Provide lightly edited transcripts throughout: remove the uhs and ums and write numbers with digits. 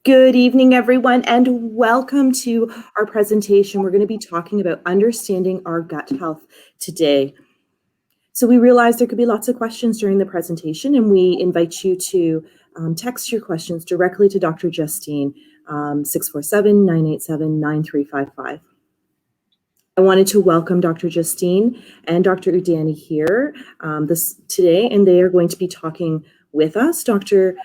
Good evening, everyone, and welcome to our presentation. We're going to be talking about understanding our gut health today. So we realize there could be lots of questions during the presentation, and we invite you to text your questions directly to Dr. Justine, 647-987-9355. I wanted to welcome Dr. Justine and Dr. Udani here today, and they are going to be talking with us. Dr.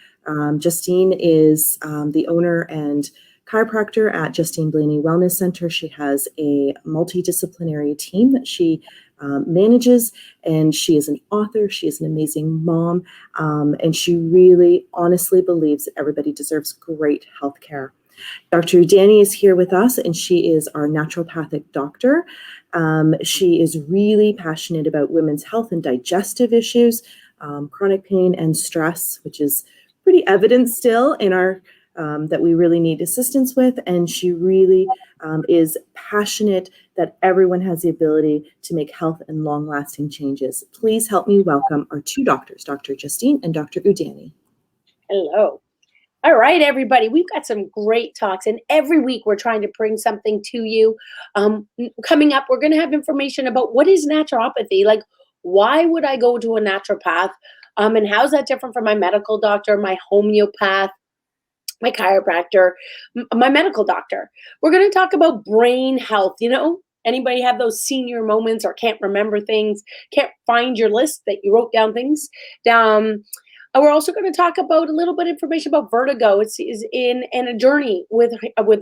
Justine is the owner and chiropractor at Justine Blainey Wellness Center. She has a multidisciplinary team that she manages, and she is an author. She is an amazing mom, and she really honestly believes that everybody deserves great health care. Dr. Udani is here with us, and she is our naturopathic doctor. She is really passionate about women's health and digestive issues, chronic pain and stress, which is pretty evident still in our that we really need assistance with. And she really is passionate that everyone has the ability to make health and long-lasting changes. Please help me welcome our two doctors, Dr. Justine and Dr. Udani. Hello. All right, everybody, we've got some great talks, and every week we're trying to bring something to you. Coming up, we're going to have information about what is naturopathy, like why would I go to a naturopath, and how's that different from my medical doctor, my homeopath, my chiropractor, my medical doctor. We're going to talk about brain health. Anybody have those senior moments or can't remember things, can't find your list that you wrote down things down. We're also going to talk about a little bit of information about vertigo. It's in a journey with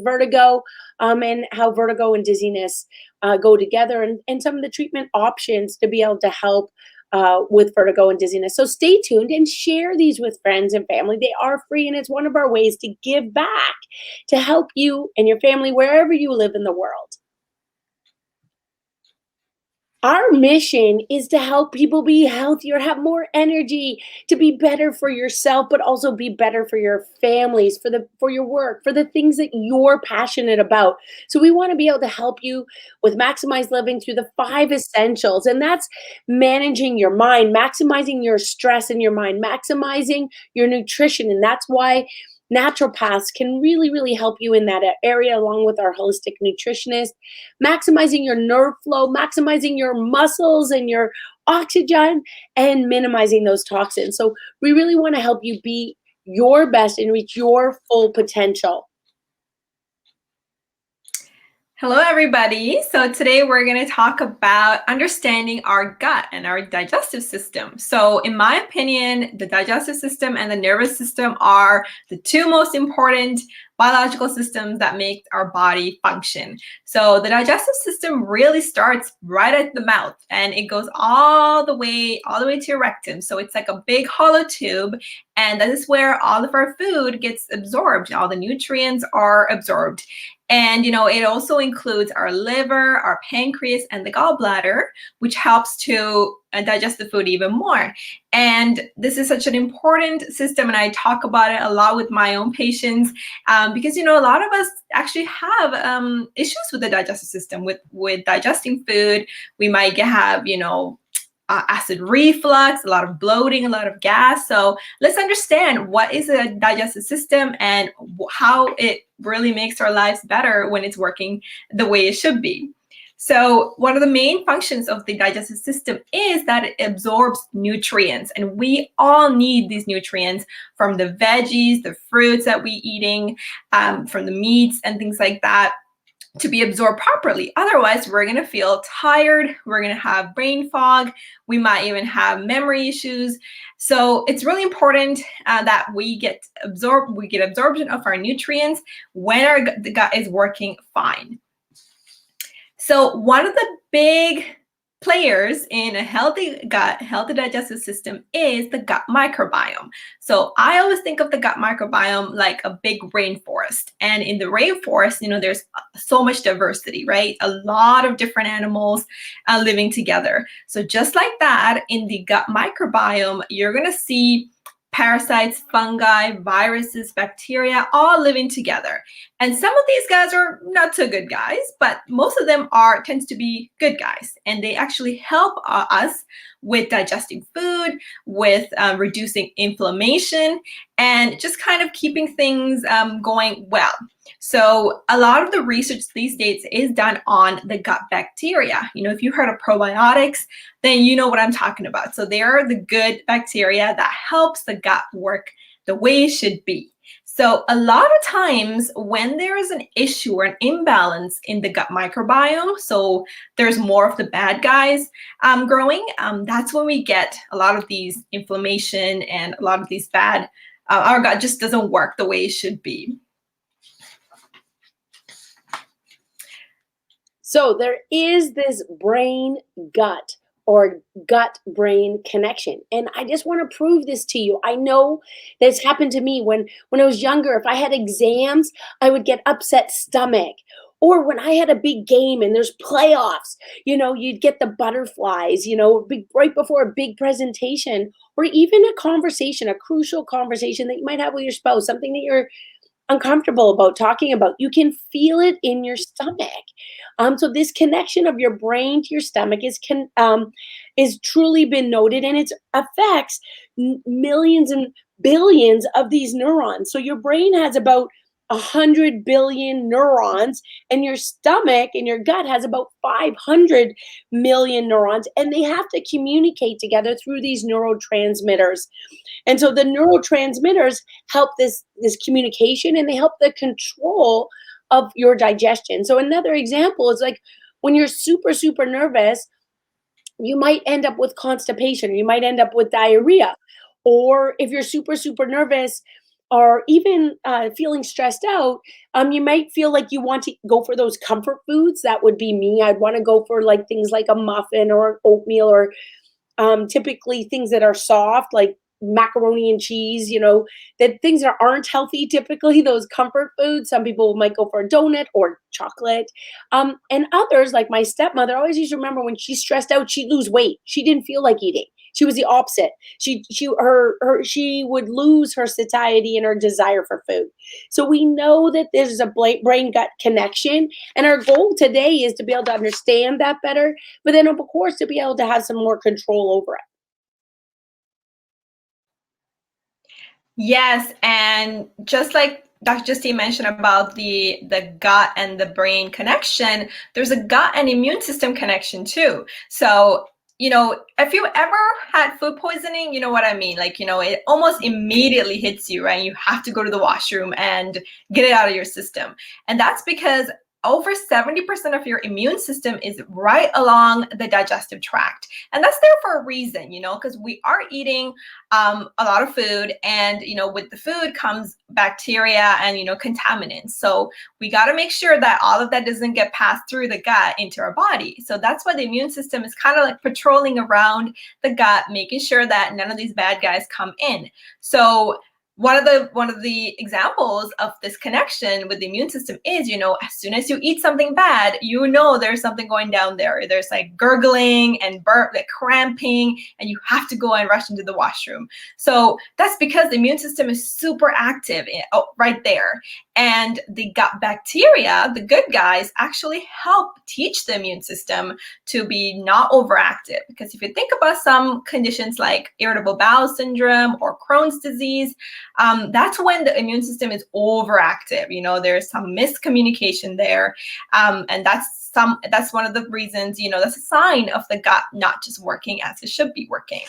vertigo, and how vertigo and dizziness go together, and some of the treatment options to be able to help with vertigo and dizziness. So stay tuned and share these with friends and family. They are free, and it's one of our ways to give back to help you and your family wherever you live in the world. Our mission is to help people be healthier, have more energy, to be better for yourself, but also be better for your families, for your work, for the things that you're passionate about. So we want to be able to help you with maximized living through the 5 essentials. And that's managing your mind, maximizing your stress in your mind, maximizing your nutrition. And that's why naturopaths can really, really help you in that area, along with our holistic nutritionist, maximizing your nerve flow, maximizing your muscles and your oxygen, and minimizing those toxins. So we really want to help you be your best and reach your full potential. Hello, everybody. So today we're going to talk about understanding our gut and our digestive system. So in my opinion, the digestive system and the nervous system are the two most important biological systems that make our body function. So the digestive system really starts right at the mouth, and it goes all the way to your rectum. So it's like a big hollow tube, and that is where all of our food gets absorbed. All the nutrients are absorbed. And, it also includes our liver, our pancreas, and the gallbladder, which helps to digest the food even more. And this is such an important system, and I talk about it a lot with my own patients, because, a lot of us actually have issues with the digestive system, with digesting food. We might have, acid reflux, a lot of bloating, a lot of gas. So let's understand what is a digestive system and how it really makes our lives better when it's working the way it should be. So one of the main functions of the digestive system is that it absorbs nutrients, and we all need these nutrients from the veggies, the fruits that we're eating, from the meats and things like that, to be absorbed properly. Otherwise, we're going to feel tired. We're going to have brain fog. We might even have memory issues. So it's really important that we get absorption of our nutrients when the gut is working fine. So one of the big players in a healthy gut, healthy digestive system is the gut microbiome. So I always think of the gut microbiome like a big rainforest. And in the rainforest, there's so much diversity, right? A lot of different animals living together. So just like that, in the gut microbiome, you're going to see parasites, fungi, viruses, bacteria, all living together. And some of these guys are not so good guys, but most of them tends to be good guys. And they actually help us with digesting food, with reducing inflammation, and just kind of keeping things going well. So a lot of the research these days is done on the gut bacteria. If you heard of probiotics, then you know what I'm talking about. So they are the good bacteria that helps the gut work the way it should be. So a lot of times when there is an issue or an imbalance in the gut microbiome, so there's more of the bad guys growing, that's when we get a lot of these inflammation and a lot of these bad, our gut just doesn't work the way it should be. So there is this brain-gut or gut-brain connection. And I just want to prove this to you. I know this happened to me when I was younger. If I had exams, I would get upset stomach. Or when I had a big game and there's playoffs, you'd get the butterflies, right before a big presentation, or even a conversation, a crucial conversation that you might have with your spouse, something that you're uncomfortable about talking about. You can feel it in your stomach. So this connection of your brain to your stomach is truly been noted, and it affects millions and billions of these neurons. So your brain has about 100 billion neurons, and your stomach and your gut has about 500 million neurons, and they have to communicate together through these neurotransmitters. And so the neurotransmitters help this communication, and they help the control of your digestion. So another example is like when you're super, super nervous, you might end up with constipation. You might end up with diarrhea. Or if you're super, super nervous, or even feeling stressed out, you might feel like you want to go for those comfort foods. That would be me. I'd want to go for like things like a muffin or an oatmeal, or typically things that are soft, like macaroni and cheese, that things that aren't healthy, typically those comfort foods. Some people might go for a donut or chocolate. And others, like my stepmother, always used to remember when she's stressed out, she'd lose weight. She didn't feel like eating. She was the opposite. She would lose her satiety and her desire for food. So we know that there's a brain-gut connection, and our goal today is to be able to understand that better, but then of course to be able to have some more control over it. Yes, and just like Dr. Justine mentioned about the gut and the brain connection, there's a gut and immune system connection too. So if you ever had food poisoning, you know what I mean? Like, it almost immediately hits you, right? You have to go to the washroom and get it out of your system. And that's because over 70% of your immune system is right along the digestive tract. And that's there for a reason, because we are eating a lot of food, and, with the food comes bacteria and, contaminants. So we got to make sure that all of that doesn't get passed through the gut into our body. So that's why the immune system is kind of like patrolling around the gut, making sure that none of these bad guys come in. So one of the examples of this connection with the immune system is, as soon as you eat something bad, there's something going down there. There's like gurgling and like cramping, and you have to go and rush into the washroom. So that's because the immune system is super active right there. And the gut bacteria, the good guys, actually help teach the immune system to be not overactive. Because if you think about some conditions like irritable bowel syndrome or Crohn's disease, that's when the immune system is overactive. There's some miscommunication there. And that's one of the reasons, that's a sign of the gut not just working as it should be working.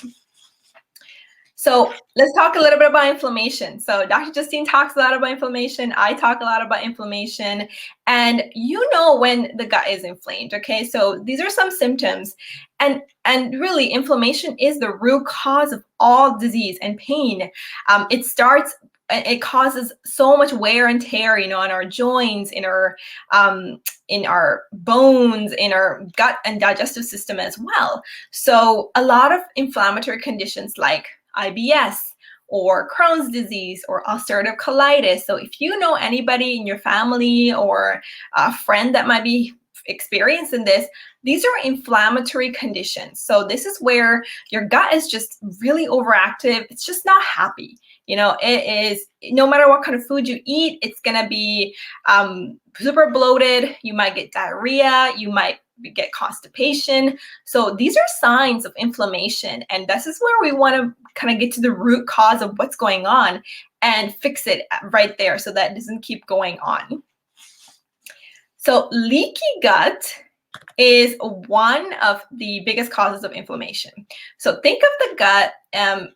So let's talk a little bit about inflammation. So Dr. Justine talks a lot about inflammation. I talk a lot about inflammation. And when the gut is inflamed, okay? So these are some symptoms. And really, inflammation is the root cause of all disease and pain. It causes so much wear and tear, on our joints, in our bones, in our gut and digestive system as well. So a lot of inflammatory conditions like IBS or Crohn's disease or ulcerative colitis. So if you know anybody in your family or a friend that might be experiencing this, these are inflammatory conditions. So this is where your gut is just really overactive. It's just not happy. You know, it is, no matter what kind of food you eat, it's going to be super bloated. You might get diarrhea. You might get constipation. So these are signs of inflammation. And this is where we want to kind of get to the root cause of what's going on and fix it right there so that it doesn't keep going on. So leaky gut is one of the biggest causes of inflammation. So think of the gut.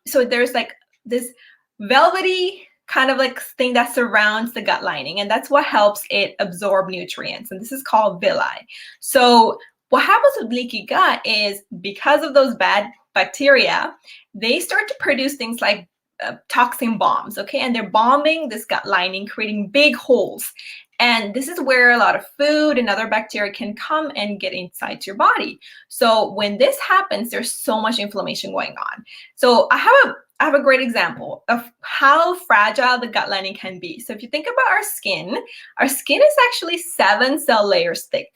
So there's like this velvety kind of like thing that surrounds the gut lining, and that's what helps it absorb nutrients. And this is called villi. So what happens with leaky gut is because of those bad bacteria, they start to produce things like toxin bombs, okay? And they're bombing this gut lining, creating big holes. And this is where a lot of food and other bacteria can come and get inside your body. So when this happens, there's so much inflammation going on. So I have a great example of how fragile the gut lining can be. So if you think about our skin is actually 7 cell layers thick,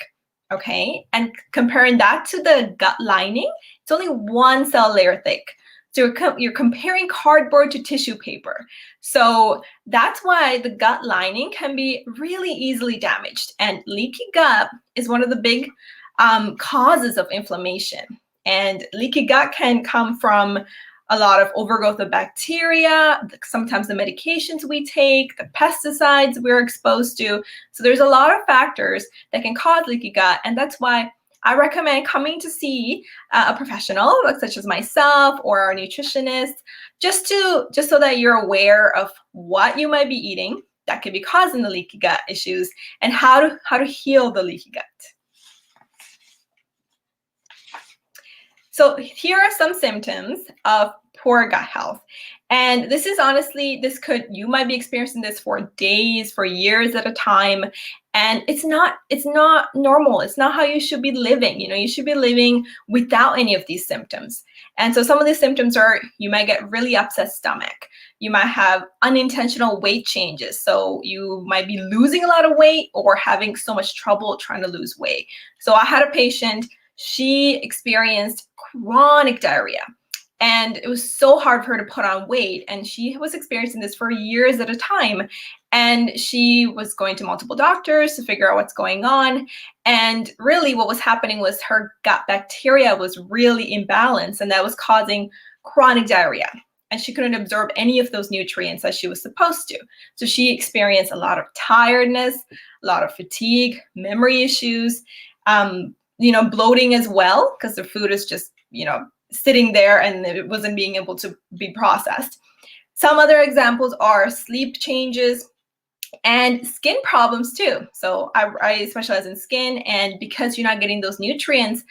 okay? And comparing that to the gut lining, it's only 1 cell layer thick. So you're comparing cardboard to tissue paper. So that's why the gut lining can be really easily damaged. And leaky gut is one of the big causes of inflammation. And leaky gut can come from a lot of overgrowth of bacteria, sometimes the medications we take, the pesticides we're exposed to. So there's a lot of factors that can cause leaky gut. And that's why I recommend coming to see a professional such as myself or our nutritionist, just so that you're aware of what you might be eating that could be causing the leaky gut issues and how to heal the leaky gut. So here are some symptoms of poor gut health. And this is honestly, you might be experiencing this for days, for years at a time. And it's not normal. It's not how you should be living. You know, you should be living without any of these symptoms. And so some of these symptoms are, you might get really upset stomach. You might have unintentional weight changes. So you might be losing a lot of weight or having so much trouble trying to lose weight. So I had a patient, she experienced chronic diarrhea. And it was so hard for her to put on weight. And she was experiencing this for years at a time. And she was going to multiple doctors to figure out what's going on. And really what was happening was her gut bacteria was really imbalanced, and that was causing chronic diarrhea. And she couldn't absorb any of those nutrients as she was supposed to. So she experienced a lot of tiredness, a lot of fatigue, memory issues, bloating as well, because the food is just, sitting there and it wasn't being able to be processed. Some other examples are sleep changes and skin problems too. So I specialize in skin, and because you're not getting those nutrients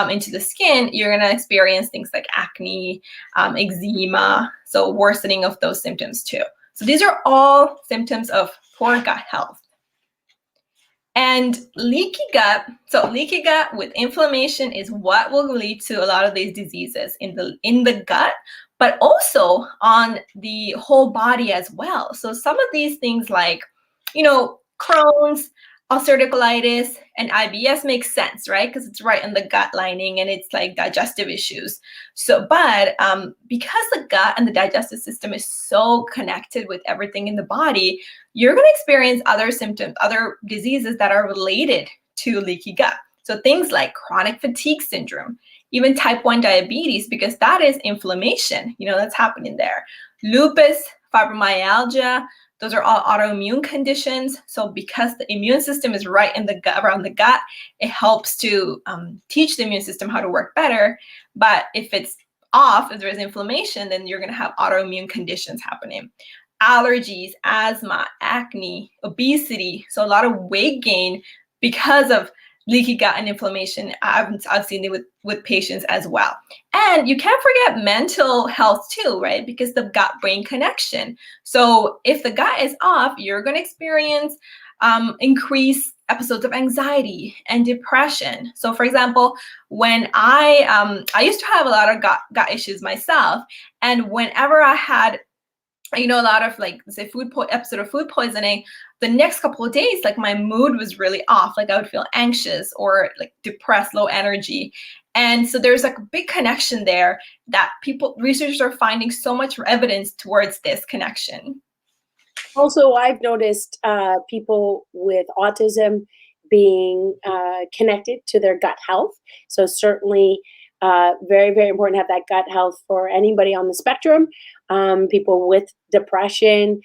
into the skin, you're going to experience things like acne, eczema, so worsening of those symptoms too. So these are all symptoms of poor gut health. And leaky gut with inflammation is what will lead to a lot of these diseases in the gut, but also on the whole body as well. So some of these things like, Crohn's, ulcerative colitis, and IBS makes sense, right? Because it's right in the gut lining and it's like digestive issues. So, but because the gut and the digestive system is so connected with everything in the body, you're going to experience other symptoms, other diseases that are related to leaky gut. So things like chronic fatigue syndrome, even type 1 diabetes, because that is inflammation, that's happening there. Lupus, fibromyalgia, those are all autoimmune conditions. So because the immune system is right in the gut, around the gut, it helps to teach the immune system how to work better. But if it's off, if there's inflammation, then you're going to have autoimmune conditions happening. Allergies, asthma, acne, obesity. So a lot of weight gain because of leaky gut and inflammation. I've seen it with patients as well. And you can't forget mental health too, right? Because the gut-brain connection. So if the gut is off, you're going to experience increased episodes of anxiety and depression. So for example, when I used to have a lot of gut issues myself, and whenever I had you know, a lot of like, say, episode of food poisoning, the next couple of days, like my mood was really off. Like I would feel anxious or like depressed, low energy. And so there's like a big connection there that researchers are finding so much evidence towards this connection. Also, I've noticed people with autism being connected to their gut health. So certainly very, very important to have that gut health for anybody on the spectrum. People with depression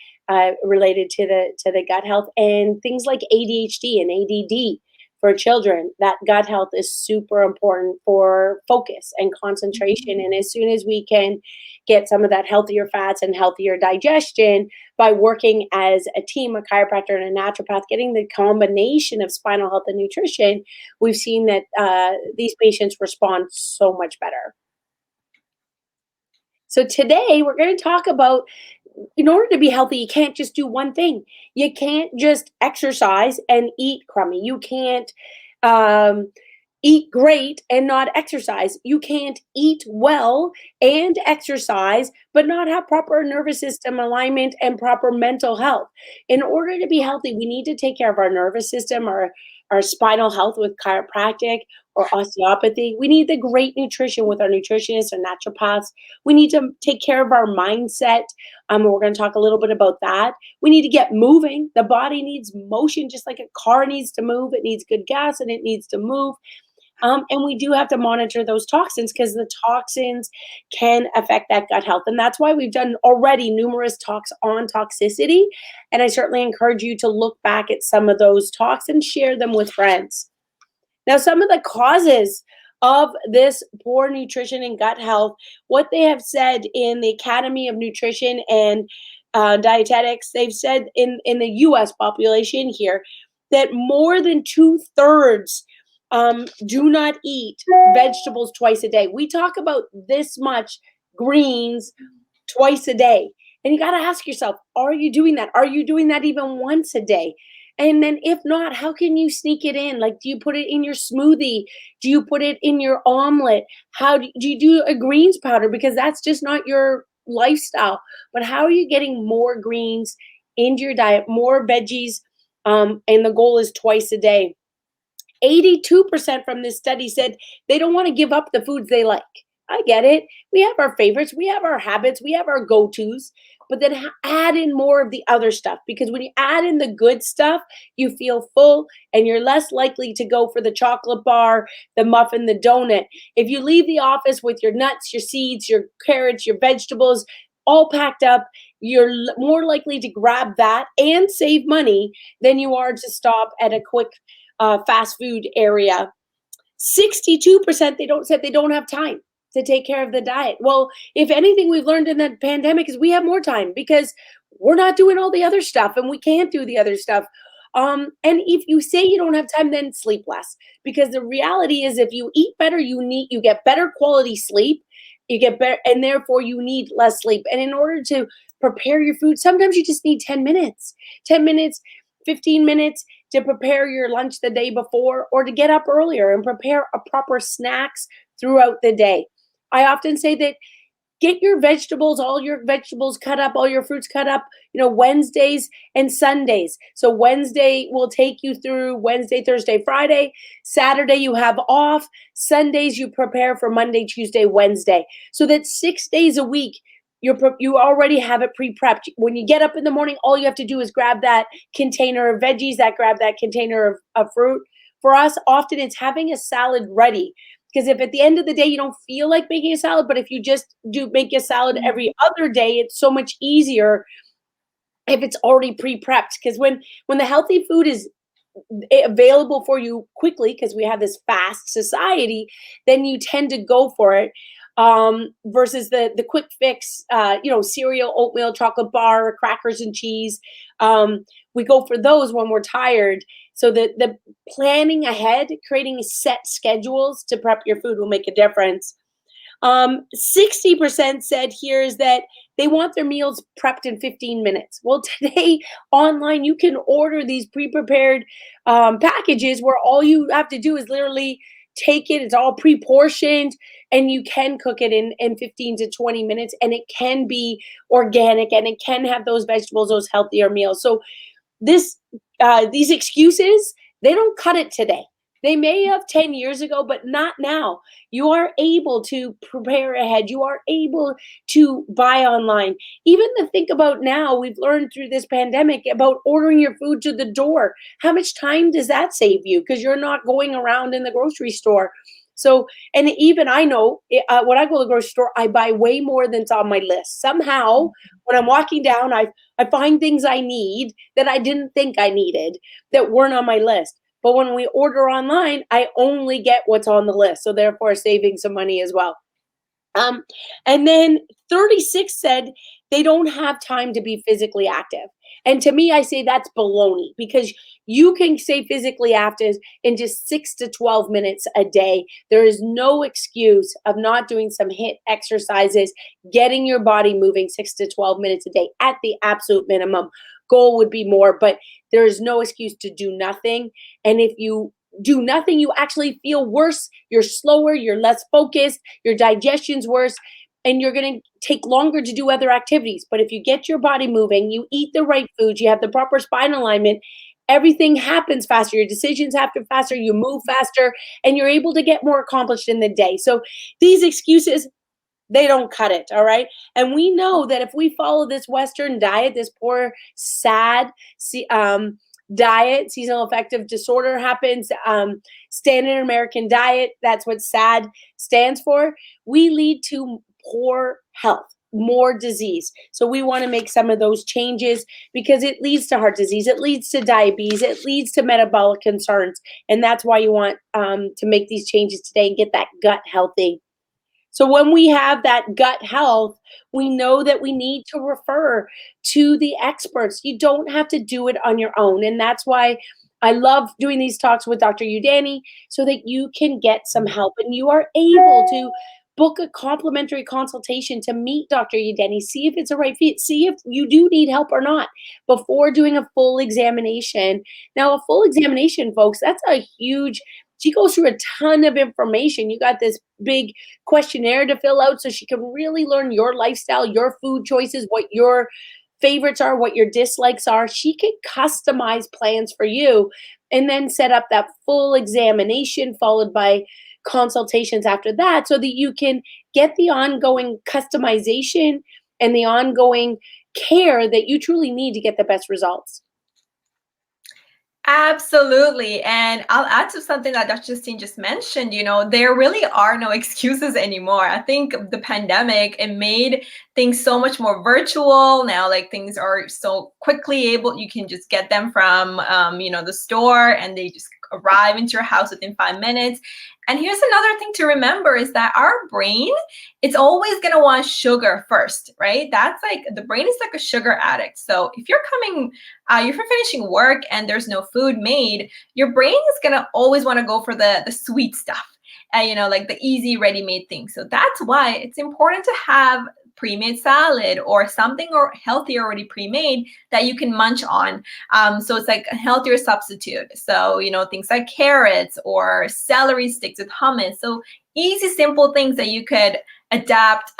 related to the gut health, and things like ADHD and ADD for children. That gut health is super important for focus and concentration. And as soon as we can get some of that healthier fats and healthier digestion by working as a team, a chiropractor and a naturopath, getting the combination of spinal health and nutrition, we've seen that these patients respond so much better. So today we're going to talk about, in order to be healthy, you can't just do one thing. You can't just exercise and eat crummy. You can't eat great and not exercise. You can't eat well and exercise, but not have proper nervous system alignment and proper mental health. In order to be healthy, we need to take care of our nervous system, our spinal health with chiropractic or osteopathy. We need the great nutrition with our nutritionists or naturopaths. We need to take care of our mindset. We're going to talk a little bit about that. We need to get moving. The body needs motion, just like a car needs to move. It needs good gas and it needs to move. And we do have to monitor those toxins, because the toxins can affect that gut health. And that's why we've done already numerous talks on toxicity. And I certainly encourage you to look back at some of those talks and share them with friends. Now, some of the causes of this poor nutrition and gut health, what they have said in the Academy of Nutrition and Dietetics, they've said in the US population here that more than 2/3 do not eat vegetables twice a day. We talk about this much greens twice a day. And you got to ask yourself, are you doing that? Are you doing that even once a day? And then if not, how can you sneak it in? Like, do you put it in your smoothie? Do you put it in your omelet? How do you do a greens powder? Because that's just not your lifestyle. But how are you getting more greens into your diet, more veggies? And the goal is twice a day. 82% from this study said they don't want to give up the foods they like. I get it. We have our favorites. We have our habits. We have our go-tos. But then add in more of the other stuff, because when you add in the good stuff, you feel full and you're less likely to go for the chocolate bar, the muffin, the donut. If you leave the office with your nuts, your seeds, your carrots, your vegetables, all packed up, you're more likely to grab that and save money than you are to stop at a quick fast food area. 62% said they don't have time to take care of the diet. Well, if anything we've learned in the pandemic is we have more time, because we're not doing all the other stuff and we can't do the other stuff. And if you say you don't have time, then sleep less, because the reality is if you eat better, you get better quality sleep, you get better, and therefore you need less sleep. And in order to prepare your food, sometimes you just need 10 minutes, 15 minutes to prepare your lunch the day before, or to get up earlier and prepare a proper snacks throughout the day. I often say that get your vegetables, all your vegetables cut up, all your fruits cut up, Wednesdays and Sundays. So Wednesday will take you through Wednesday, Thursday, Friday. Saturday you have off. Sundays you prepare for Monday, Tuesday, Wednesday. So that 6 days a week, you already have it pre-prepped. When you get up in the morning, all you have to do is grab that container of veggies, grab that container of fruit. For us, often it's having a salad ready. Because if at the end of the day you don't feel like making a salad, but if you just make a salad every other day, it's so much easier if it's already pre-prepped. Because when the healthy food is available for you quickly, because we have this fast society, then you tend to go for it. Versus the quick fix, cereal, oatmeal, chocolate bar, crackers and cheese. We go for those when we're tired. So the planning ahead, creating set schedules to prep your food will make a difference. 60% said here is that they want their meals prepped in 15 minutes. Well, today online, you can order these pre-prepared packages where all you have to do is literally take it. It's all pre-portioned, and you can cook it in 15 to 20 minutes, and it can be organic, and it can have those vegetables, those healthier meals. So these excuses, they don't cut it today. They may have 10 years ago, but not now. You are able to prepare ahead. You are able to buy online. Even to think about now, we've learned through this pandemic about ordering your food to the door. How much time does that save you? Because you're not going around in the grocery store. So, and even I know when I go to the grocery store, I buy way more than's on my list. Somehow, when I'm walking down, I find things I need that I didn't think I needed that weren't on my list. But when we order online, I only get what's on the list. So therefore saving some money as well. And then 36 said they don't have time to be physically active. And to me, I say that's baloney, because you can stay physically active in just 6 to 12 minutes a day. There is no excuse of not doing some HIIT exercises, getting your body moving 6 to 12 minutes a day at the absolute minimum. Goal would be more, but there is no excuse to do nothing. And if you do nothing, you actually feel worse. You're slower, you're less focused, your digestion's worse, and you're going to take longer to do other activities. But if you get your body moving, you eat the right foods, you have the proper spine alignment, everything happens faster. Your decisions happen faster, you move faster, and you're able to get more accomplished in the day. So these excuses, they don't cut it, all right? And we know that if we follow this Western diet, this poor, sad diet, seasonal affective disorder happens, standard American diet, that's what SAD stands for, we lead to poor health, more disease. So we want to make some of those changes, because it leads to heart disease, it leads to diabetes, it leads to metabolic concerns. And that's why you want to make these changes today and get that gut healthy. So when we have that gut health, we know that we need to refer to the experts. You don't have to do it on your own. And that's why I love doing these talks with Dr. Udani, so that you can get some help and you are able to book a complimentary consultation to meet Dr. Udani, see if it's a right fit, see if you do need help or not before doing a full examination. Now, a full examination, folks, that's a huge, she goes through a ton of information. You got this big questionnaire to fill out so she can really learn your lifestyle, your food choices, what your favorites are, what your dislikes are. She can customize plans for you and then set up that full examination followed by consultations after that, so that you can get the ongoing customization and the ongoing care that you truly need to get the best results. Absolutely. And I'll add to something that Dr. Justine just mentioned, there really are no excuses anymore. I think the pandemic, it made things so much more virtual. Now, like, things are so quickly you can just get them from, the store, and they just arrive into your house within 5 minutes. And here's another thing to remember is that our brain, it's always going to want sugar first, right? That's like, the brain is like a sugar addict. So if you're finishing work and there's no food made, your brain is going to always want to go for the sweet stuff, like the easy ready-made things. So that's why it's important to have pre-made salad or something or healthy already pre-made that you can munch on. So it's like a healthier substitute. So, things like carrots or celery sticks with hummus. So easy, simple things that you could adopt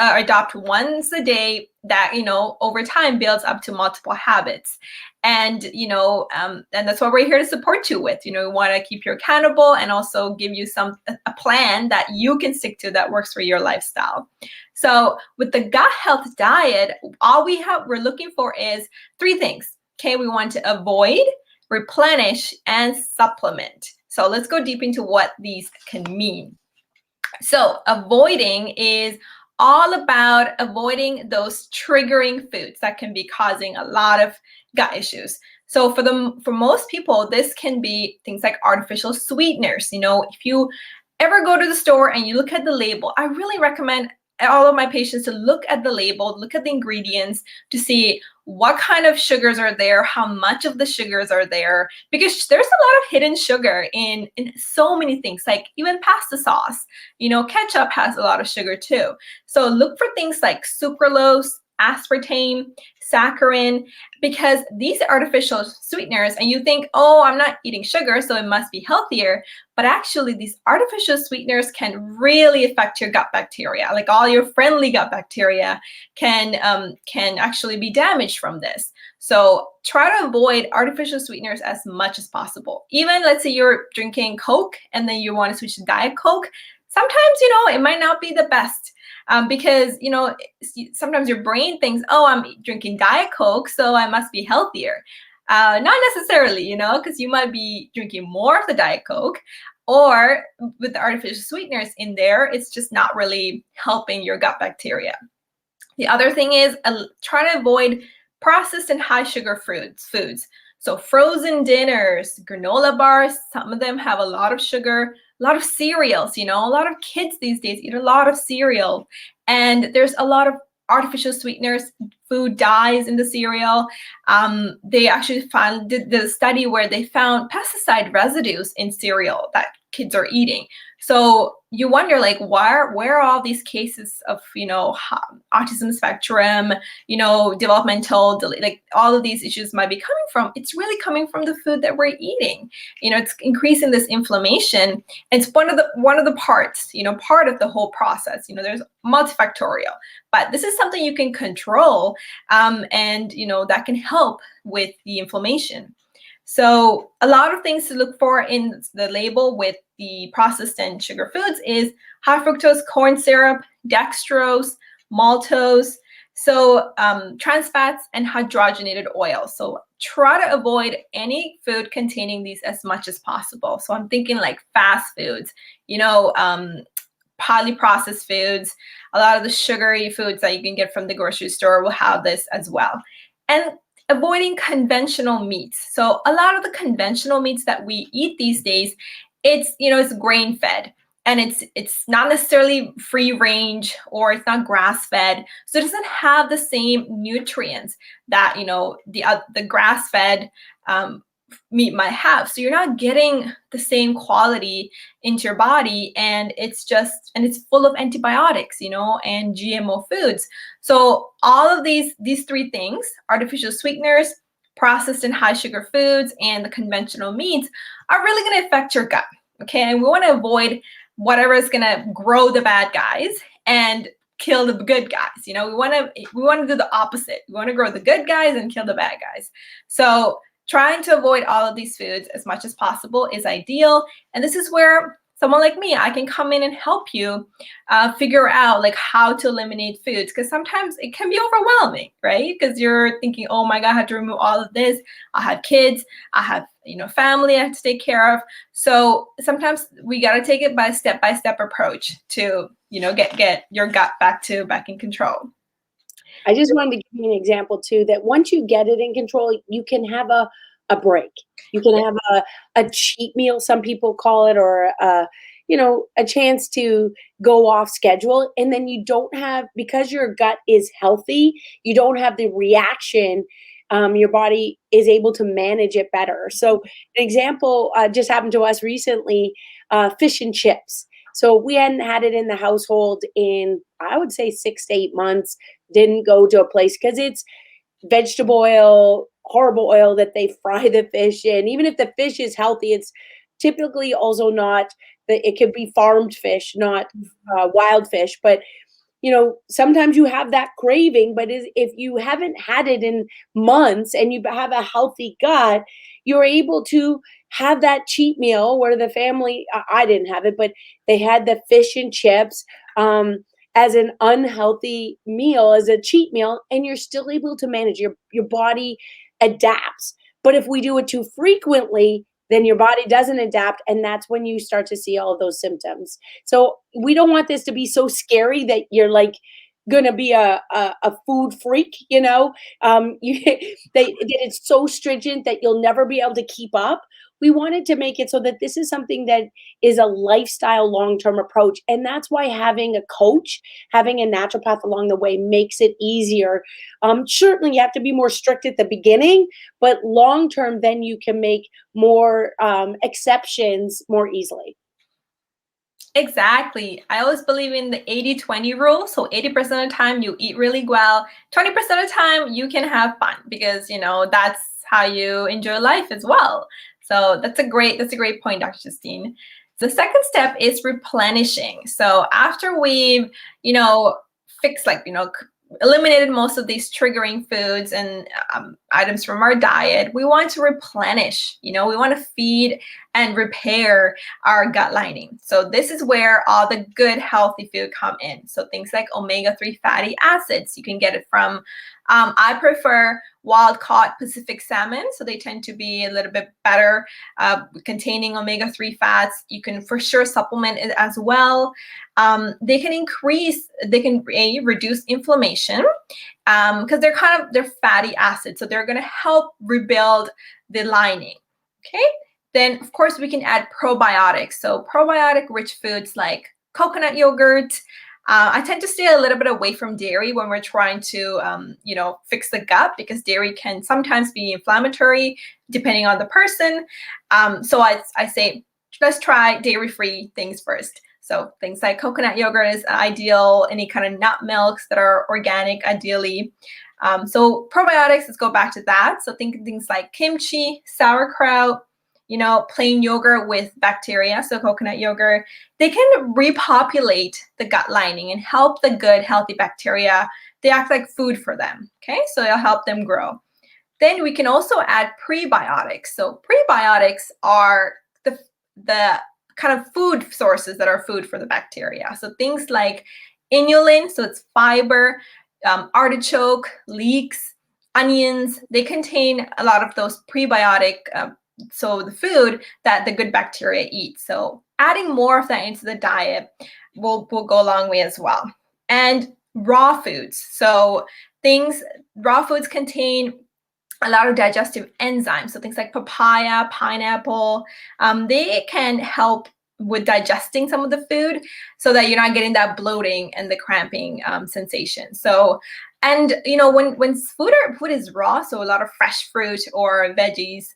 once a day that, over time builds up to multiple habits. And, and that's what we're here to support you with. We want to keep you accountable and also give you a plan that you can stick to that works for your lifestyle. So with the gut health diet, all we're looking for is 3 things. Okay, we want to avoid, replenish, and supplement. So let's go deep into what these can mean. So avoiding is all about avoiding those triggering foods that can be causing a lot of gut issues. So for most people, this can be things like artificial sweeteners. If you ever go to the store and you look at the label, I really recommend all of my patients to look at the label, look at the ingredients to see what kind of sugars are there, how much of the sugars are there, because there's a lot of hidden sugar in so many things, like even pasta sauce. Ketchup has a lot of sugar too. So look for things like sucralose, aspartame, saccharin, because these are artificial sweeteners, and you think, oh, I'm not eating sugar, so it must be healthier. But actually, these artificial sweeteners can really affect your gut bacteria. Like all your friendly gut bacteria can actually be damaged from this. So try to avoid artificial sweeteners as much as possible. Even let's say you're drinking Coke and then you want to switch to Diet Coke. Sometimes, it might not be the best because, sometimes your brain thinks, oh, I'm drinking Diet Coke, so I must be healthier. Not necessarily, because you might be drinking more of the Diet Coke, or with the artificial sweeteners in there, it's just not really helping your gut bacteria. The other thing is try to avoid processed and high sugar foods. So frozen dinners, granola bars, some of them have a lot of sugar, a lot of cereals, a lot of kids these days eat a lot of cereal. And there's a lot of artificial sweeteners, food dyes in the cereal. They actually did the study where they found pesticide residues in cereal that kids are eating. So you wonder, like, where are all these cases of, autism spectrum, developmental, like all of these issues might be coming from? It's really coming from the food that we're eating. It's increasing this inflammation. It's one of the parts, part of the whole process. There's multifactorial, but this is something you can control, and that can help with the inflammation. So a lot of things to look for in the label with the processed and sugar foods is high fructose corn syrup, dextrose, maltose, so trans fats and hydrogenated oil. So try to avoid any food containing these as much as possible. So I'm thinking like fast foods, highly processed foods. A lot of the sugary foods that you can get from the grocery store will have this as well. And avoiding conventional meats. So a lot of the conventional meats that we eat these days, it's grain fed, and it's not necessarily free range, or it's not grass fed. So it doesn't have the same nutrients that the grass fed meat might have. So you're not getting the same quality into your body, and it's full of antibiotics, and GMO foods. So all of these three things, artificial sweeteners, processed and high sugar foods, and the conventional meats, are really going to affect your gut. Okay, and we want to avoid whatever is going to grow the bad guys and kill the good guys. We want to do the opposite. We want to grow the good guys and kill the bad guys. So trying to avoid all of these foods as much as possible is ideal. And this is where someone like me, I can come in and help you figure out like how to eliminate foods, because sometimes it can be overwhelming, right? Because you're thinking, oh my God, I have to remove all of this. I have kids, I have family I have to take care of. So sometimes we got to take it by step approach to get your gut back in control. I just wanted to give you an example too, that once you get it in control, you can have a break. You can have a cheat meal, some people call it, or a chance to go off schedule. And then you don't have, because your gut is healthy, you don't have the reaction. Your body is able to manage it better. So an example just happened to us recently, fish and chips. So we hadn't had it in the household in, I would say, 6 to 8 months. Didn't go to a place because it's vegetable oil, horrible oil that they fry the fish in. Even if the fish is healthy, it's typically also not, it could be farmed fish, not wild fish. But sometimes you have that craving, but if you haven't had it in months and you have a healthy gut, you're able to have that cheat meal where the family, I didn't have it, but they had the fish and chips as an unhealthy meal, as a cheat meal, and you're still able to manage. Your body adapts. But if we do it too frequently, then your body doesn't adapt, and that's when you start to see all of those symptoms. So we don't want this to be so scary that you're like going to be a food freak, that it's so stringent that you'll never be able to keep up. We wanted to make it so that this is something that is a lifestyle long-term approach. And that's why having a coach, having a naturopath along the way makes it easier. Certainly you have to be more strict at the beginning, but long-term, then you can make more exceptions more easily. Exactly. I always believe in the 80-20 rule. So 80% of the time you eat really well, 20% of the time you can have fun because, that's how you enjoy life as well. So that's a great point, Dr. Justine. The second step is replenishing. So after we've, fixed, eliminated most of these triggering foods and items from our diet, we want to replenish. We want to feed and repair our gut lining. So this is where all the good healthy food come in. So things like omega-3 fatty acids, you can get it from, I prefer wild caught Pacific salmon. So they tend to be a little bit better containing omega-3 fats. You can for sure supplement it as well. They can reduce inflammation because they're fatty acids. So they're going to help rebuild the lining. Okay. Then, of course, we can add probiotics. So probiotic-rich foods like coconut yogurt. I tend to stay a little bit away from dairy when we're trying to, fix the gut because dairy can sometimes be inflammatory depending on the person. So I say, let's try dairy-free things first. So things like coconut yogurt is ideal, any kind of nut milks that are organic, ideally. So probiotics, let's go back to that. So think things like kimchi, sauerkraut, plain yogurt with bacteria, so coconut yogurt. They can repopulate the gut lining and help the good, healthy bacteria. They act like food for them, okay? So it'll help them grow. Then we can also add prebiotics. So prebiotics are the kind of food sources that are food for the bacteria. So things like inulin, so it's fiber, artichoke, leeks, onions, they contain a lot of those prebiotic, so the food that the good bacteria eat. So adding more of that into the diet will go a long way as well. And raw foods. So raw foods contain a lot of digestive enzymes. So things like papaya, pineapple, they can help with digesting some of the food so that you're not getting that bloating and the cramping sensation. So, and when food is raw, so a lot of fresh fruit or veggies,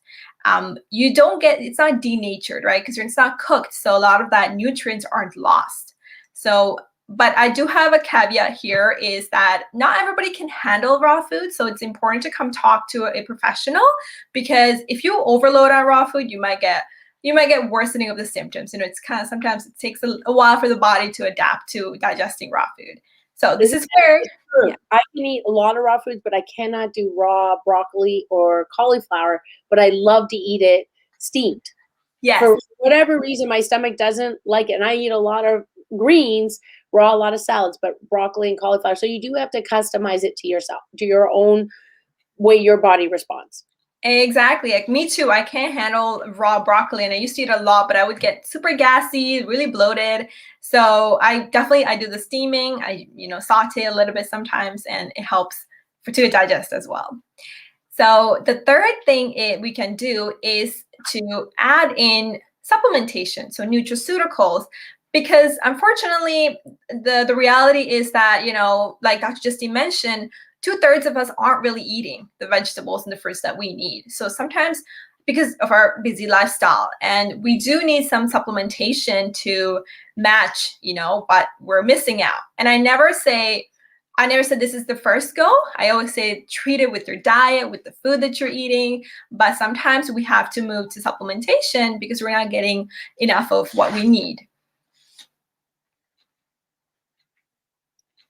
you don't get, it's not denatured, right? Because it's not cooked. So a lot of that nutrients aren't lost. So, but I do have a caveat here is that not everybody can handle raw food. So it's important to come talk to a professional because if you overload on raw food, you might get worsening of the symptoms. It's kind of, sometimes it takes a while for the body to adapt to digesting raw food. So this is where yeah. I can eat a lot of raw foods, but I cannot do raw broccoli or cauliflower, but I love to eat it steamed. Yes. For whatever reason, my stomach doesn't like it. And I eat a lot of greens, raw, a lot of salads, but broccoli and cauliflower. So you do have to customize it to yourself, to your own way your body responds. Exactly. Like me too. I can't handle raw broccoli, and I used to eat a lot, but I would get super gassy, really bloated. So I do the steaming. I saute a little bit sometimes, and it helps to digest as well. So the third thing we can do is to add in supplementation, so nutraceuticals, because unfortunately the reality is that like Dr. Justine mentioned, 2/3 of us aren't really eating the vegetables and the fruits that we need. So sometimes because of our busy lifestyle, and we do need some supplementation to match, but we're missing out. And I never said this is the first go. I always say treat it with your diet, with the food that you're eating. But sometimes we have to move to supplementation because we're not getting enough of what we need.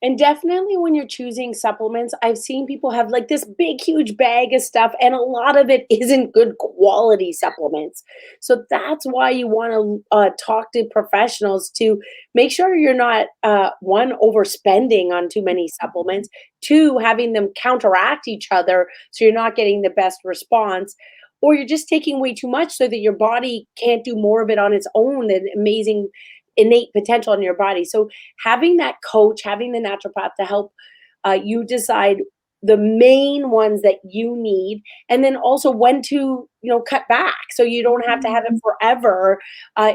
And definitely when you're choosing supplements, I've seen people have like this big, huge bag of stuff, and a lot of it isn't good quality supplements. So that's why you want to talk to professionals to make sure you're not, one, overspending on too many supplements, two, having them counteract each other so you're not getting the best response, or you're just taking way too much so that your body can't do more of it on its own, and amazing innate potential in your body. So having that coach, having the naturopath to help you decide the main ones that you need, and then also when to cut back so you don't have to have it forever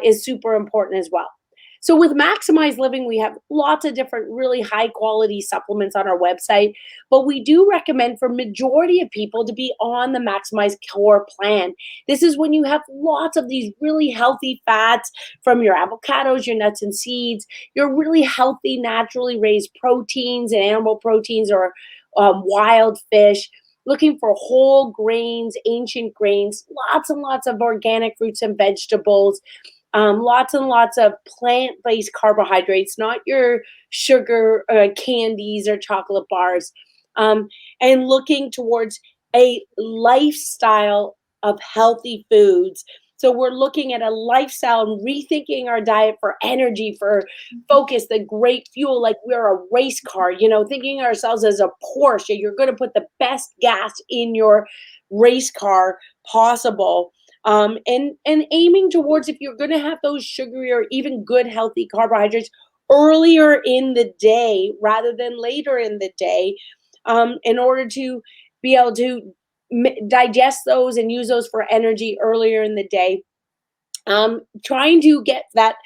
is super important as well. So with Maximize Living, we have lots of different really high quality supplements on our website, but we do recommend for majority of people to be on the Maximize Core plan. This is when you have lots of these really healthy fats from your avocados, your nuts and seeds, your really healthy, naturally raised proteins and animal proteins or wild fish, looking for whole grains, ancient grains, lots and lots of organic fruits and vegetables, lots and lots of plant-based carbohydrates, not your sugar candies or chocolate bars, and looking towards a lifestyle of healthy foods. So we're looking at a lifestyle and rethinking our diet for energy, for focus, the great fuel, like we're a race car, thinking ourselves as a Porsche. You're going to put the best gas in your race car possible. And aiming towards, if you're going to have those sugary or even good healthy carbohydrates earlier in the day rather than later in the day, in order to be able to digest those and use those for energy earlier in the day. Trying to get that,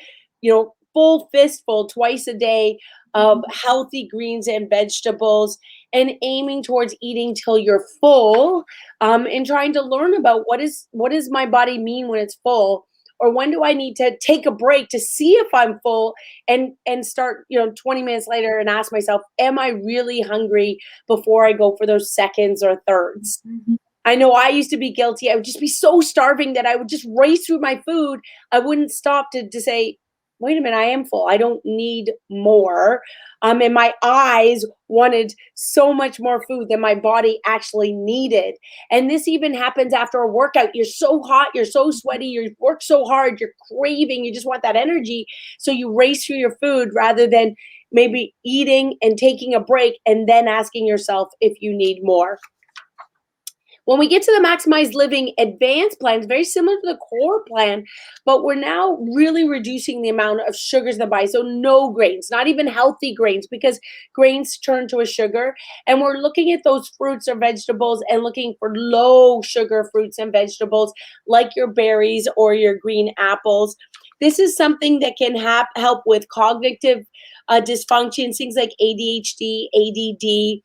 full fistful twice a day of healthy greens and vegetables, and aiming towards eating till you're full, and trying to learn about what does my body mean when it's full, or when do I need to take a break to see if I'm full, and start 20 minutes later and ask myself, am I really hungry, before I go for those seconds or thirds. I know I used to be guilty. I would just be so starving that I would just race through my food. I wouldn't stop to say, wait a minute, I am full. I don't need more. And my eyes wanted so much more food than my body actually needed. And this even happens after a workout. You're so hot, you're so sweaty, you work so hard, you're craving, you just want that energy. So you race through your food rather than maybe eating and taking a break and then asking yourself if you need more. When we get to the Maximize Living Advanced plan, it's very similar to the Core plan, but we're now really reducing the amount of sugars in the body. So no grains, not even healthy grains, because grains turn to a sugar. And we're looking at those fruits or vegetables and looking for low sugar fruits and vegetables like your berries or your green apples. This is something that can help with cognitive dysfunctions, things like ADHD, ADD,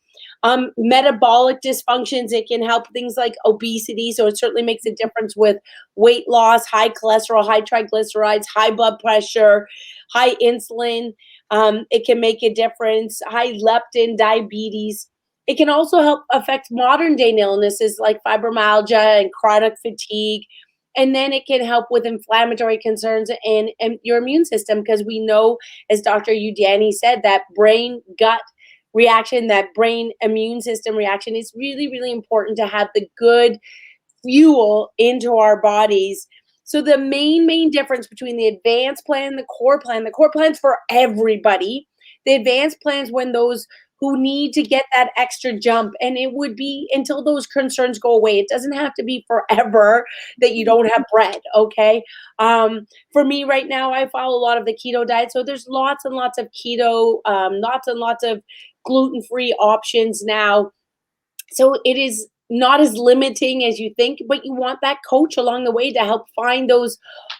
metabolic dysfunctions. It can help things like obesity. So it certainly makes a difference with weight loss, high cholesterol, high triglycerides, high blood pressure, high insulin. It can make a difference, high leptin, diabetes. It can also help affect modern day illnesses like fibromyalgia and chronic fatigue. And then it can help with inflammatory concerns and your immune system, because we know, as Dr. Udani said, that brain-gut reaction, that brain immune system reaction is really, really important to have the good fuel into our bodies. So the main difference between the advanced plan and the core plan's for everybody. The advanced plan's when those who need to get that extra jump, and it would be until those concerns go away. It doesn't have to be forever that you don't have bread, okay? For me right now, I follow a lot of the keto diet, so there's lots and lots of keto, lots and lots of gluten-free options now. So it is not as limiting as you think, but you want that coach along the way to help find those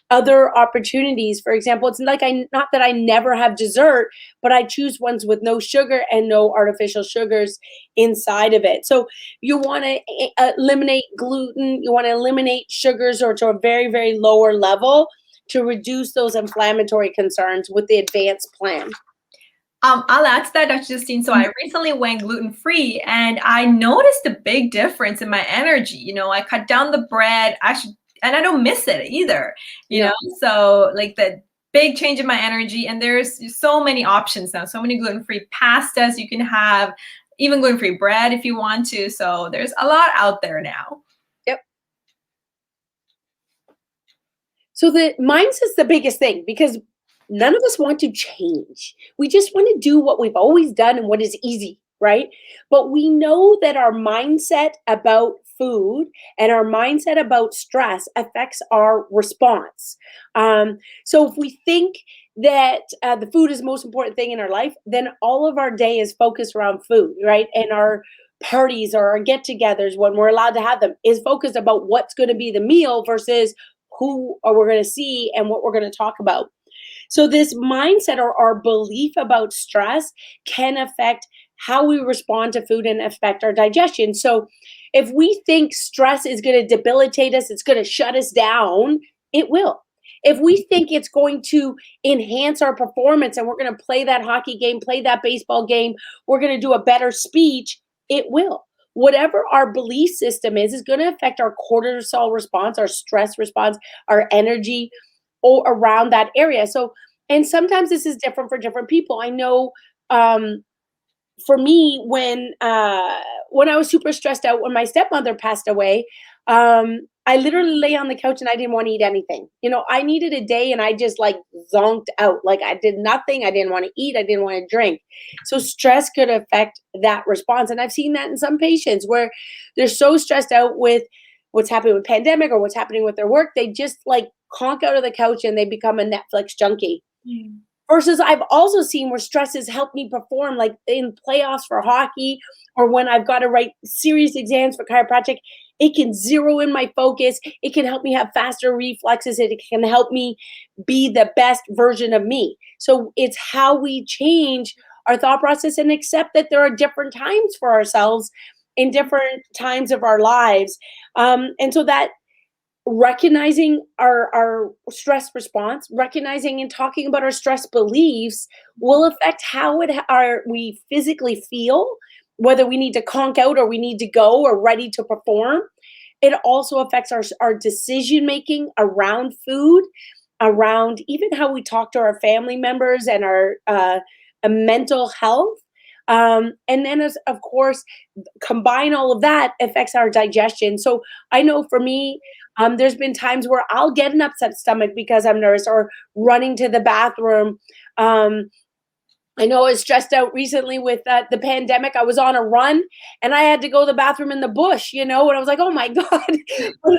other opportunities. For example, it's like not that I never have dessert, but I choose ones with no sugar and no artificial sugars inside of it. So you want to eliminate gluten, you want to eliminate sugars, or to a very, very lower level, to reduce those inflammatory concerns with the advanced plan. I'll add to that, Dr. Justine. So I recently went gluten-free, and I noticed a big difference in my energy. I cut down the bread, and I don't miss it either, you know? So like the big change in my energy, and there's so many options now, so many gluten-free pastas you can have, even gluten-free bread if you want to. So there's a lot out there now. Yep. So the mindset's the biggest thing, because none of us want to change. We just want to do what we've always done and what is easy, right? But we know that our mindset about food and our mindset about stress affects our response. So if we think that the food is the most important thing in our life, then all of our day is focused around food, right? And our parties or our get-togethers, when we're allowed to have them, is focused about what's going to be the meal versus who we're going to see and what we're going to talk about. So this mindset or our belief about stress can affect how we respond to food and affect our digestion. So if we think stress is going to debilitate us, it's going to shut us down, it will. If we think it's going to enhance our performance and we're going to play that hockey game, play that baseball game, we're going to do a better speech, it will. Whatever our belief system is going to affect our cortisol response, our stress response, our energy around that area. So, and sometimes this is different for different people. I know for me, when I was super stressed out when my stepmother passed away, I literally lay on the couch and I didn't want to eat anything. You know, I needed a day and I just like zonked out. Like I did nothing. I didn't want to eat. I didn't want to drink. So stress could affect that response. And I've seen that in some patients where they're so stressed out with what's happening with pandemic or what's happening with their work. They just like conk out of the couch and they become a Netflix junkie. Mm. Versus I've also seen where stress has helped me perform like in playoffs for hockey or when I've got to write serious exams for chiropractic. It can zero in my focus. It can help me have faster reflexes. It can help me be the best version of me. So it's how we change our thought process and accept that there are different times for ourselves in different times of our lives. And so that recognizing our stress response, recognizing and talking about our stress beliefs will affect how we physically feel, whether we need to conk out or we need to go or ready to perform. It also affects our decision making around food, around even how we talk to our family members and our mental health. And then, of course, combine all of that affects our digestion. So I know for me, there's been times where I'll get an upset stomach because I'm nervous or running to the bathroom. I know I was stressed out recently with the pandemic. I was on a run and I had to go to the bathroom in the bush, you know, and I was like, oh my God,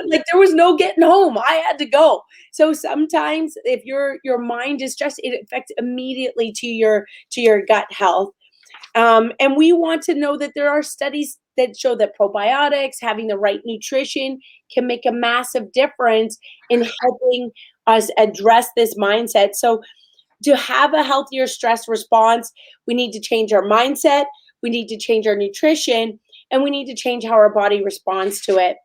like there was no getting home. I had to go. So sometimes if your mind is stressed, it affects immediately to your gut health. And we want to know that there are studies that show that probiotics, having the right nutrition can make a massive difference in helping us address this mindset. So to have a healthier stress response, we need to change our mindset, we need to change our nutrition, and we need to change how our body responds to it.